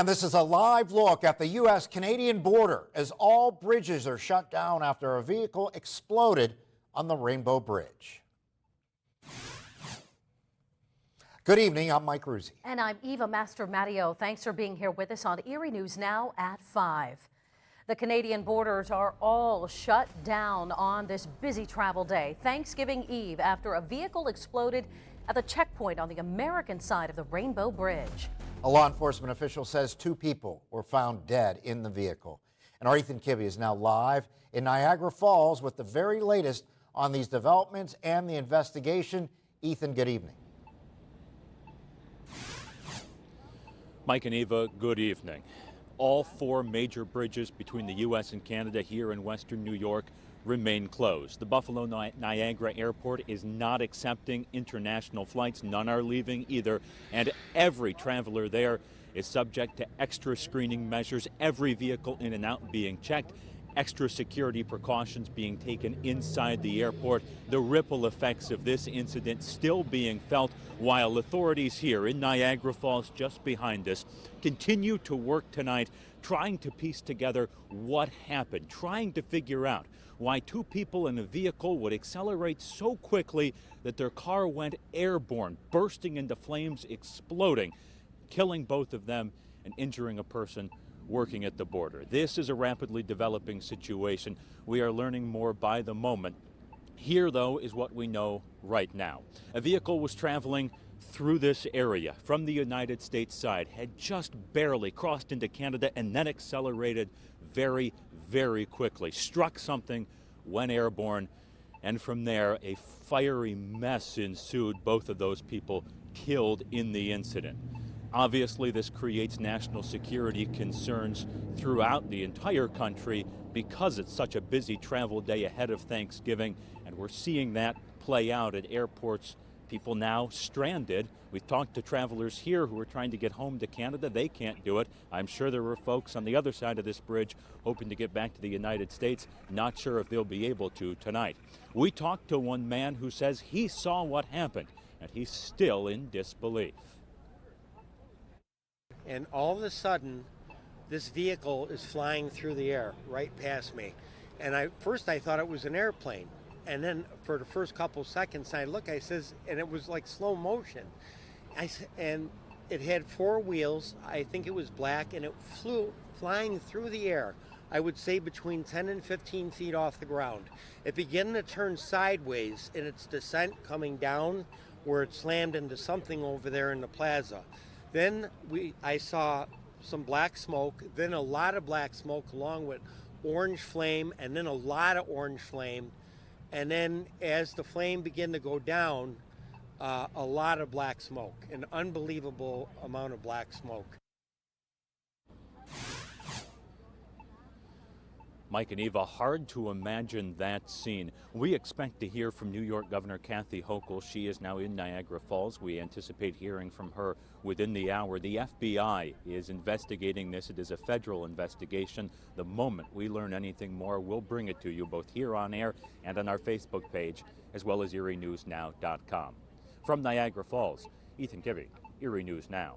And this is a live look at the U.S.-Canadian border as all bridges are shut down after a vehicle exploded on the Rainbow Bridge. Good evening, I'm Mike Ruzzi. And I'm Eva Master-Matteo. Thanks for being here with us on Erie News Now at 5. The Canadian borders are all shut down on this busy travel day, Thanksgiving Eve, after a vehicle exploded at the checkpoint on the American side of the Rainbow Bridge. A law enforcement official says 2 people were found dead in the vehicle. And our Ethan Kibbe is now live in Niagara Falls with the very latest on these developments and the investigation. Ethan, good evening. Mike and Eva, good evening. All 4 major bridges between the U.S. and Canada here in western New York remain closed. The Buffalo Niagara Airport is not accepting international flights. None are leaving either. And every traveler there is subject to extra screening measures. Every vehicle in and out being checked. Extra security precautions being taken inside the airport. The ripple effects of this incident still being felt while authorities here in Niagara Falls, just behind us, continue to work tonight trying to piece together what happened, trying to figure out why 2 people in a vehicle would accelerate so quickly that their car went airborne, bursting into flames, exploding, killing both of them and injuring a person working at the border. This is a rapidly developing situation. We are learning more by the moment. Here, though, is what we know right now. A vehicle was traveling through this area from the United States side, had just barely crossed into Canada and then accelerated very, very quickly, struck something, went airborne, and from there a fiery mess ensued. Both of those people killed in the incident. Obviously, this creates national security concerns throughout the entire country because it's such a busy travel day ahead of Thanksgiving, and we're seeing that play out at airports. People now stranded. We've talked to travelers here who are trying to get home to Canada. They can't do it. I'm sure there were folks on the other side of this bridge hoping to get back to the United States, not sure if they'll be able to tonight. We talked to one man who says he saw what happened, and he's still in disbelief. And all of a sudden, this vehicle is flying through the air right past me. And first I thought it was an airplane. And then for the first couple seconds, I says, and it was like slow motion. And it had 4 wheels. I think it was black, and it flew flying through the air. I would say between 10 and 15 feet off the ground. It began to turn sideways in its descent coming down, where it slammed into something over there in the plaza. Then I saw some black smoke, then a lot of black smoke along with orange flame, and then a lot of orange flame. And then as the flame began to go down, a lot of black smoke, an unbelievable amount of black smoke. Mike and Eva, hard to imagine that scene. We expect to hear from New York Governor Kathy Hochul. She is now in Niagara Falls. We anticipate hearing from her within the hour. The FBI is investigating this. It is a federal investigation. The moment we learn anything more, we'll bring it to you both here on air and on our Facebook page, as well as ErieNewsNow.com. From Niagara Falls, Ethan Kibbe, Erie News Now.